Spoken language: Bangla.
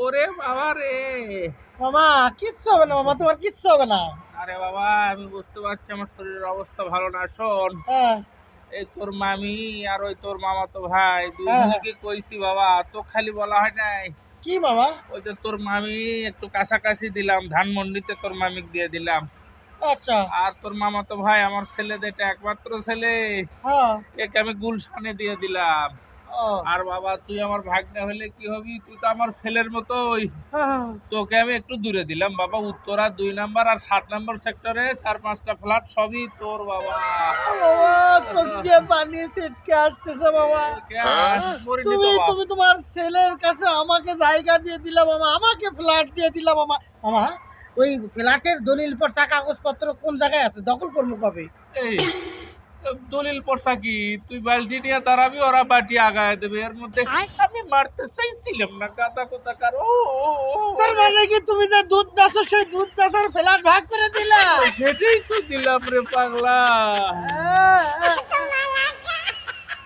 ওরে বাবা রে! মামা কিচ্ছু হবে না মামা, তোমার কিচ্ছু হবে না। আরে বাবা, আমি বুঝতে পারছি আমার শরীরের অবস্থা ভালো না। শোন, হ্যাঁ এই তোর মামি আর ওই তোর মামাতো ভাই হ্যাঁ হ্যাঁ। দুইজনকে কইছি বাবা, তো খালি বলা হয় নাই। কি মামা? ওই যে তোর মামি একটু কাছাকাছি দিলাম, ধানমন্ডিতে তোর মামিক দিয়ে দিলাম। আচ্ছা। আর তোর মামাতো ভাই আমার ছেলে, যেটা একমাত্র ছেলে, হ্যাঁ। একে আমি গুলশানে দিয়ে দিলাম। ও আর বাবা, তুই আমার ভাগ্নে হলে কি হবি, তুই তো আমার ছেলের মতোই। হ্যাঁ হ্যাঁ। তোকে আমি একটু দূরে দিলাম বাবা, উত্তরা 2 নাম্বার আর 7 নাম্বার সেক্টরে 4-5টা ফ্ল্যাট সবই তোর বাবা। বাবা চোখ দিয়ে পানি ছিটকে আসতেছে বাবা। মরিনি তুমি তো বাপ। তুমি তোমার ছেলের কাছে আমাকে জায়গা দিয়ে দিলা মামা, আমাকে ফ্ল্যাট দিয়ে দিলা মামা। মামা ওই ফ্ল্যাটের দলিল পড়া কাগজপত্র কোন জায়গায় আছে, দখল করবো কবে? এই দলিল পড়তা কি, তুই বালতি নিয়ে দাঁড়াবি, ওরা বাটি আগায় দেবে। এর মধ্যে আমি মারতে চাইছিলাম না, গাদা কোথাকার। ও ও, ও, তার মানে কি তুমি যে দুধ বেচো সেই দুধ বেচার ফ্ল্যাট ভাগ করে দিলা? সেটাই তো দিলাম রে পাগলা।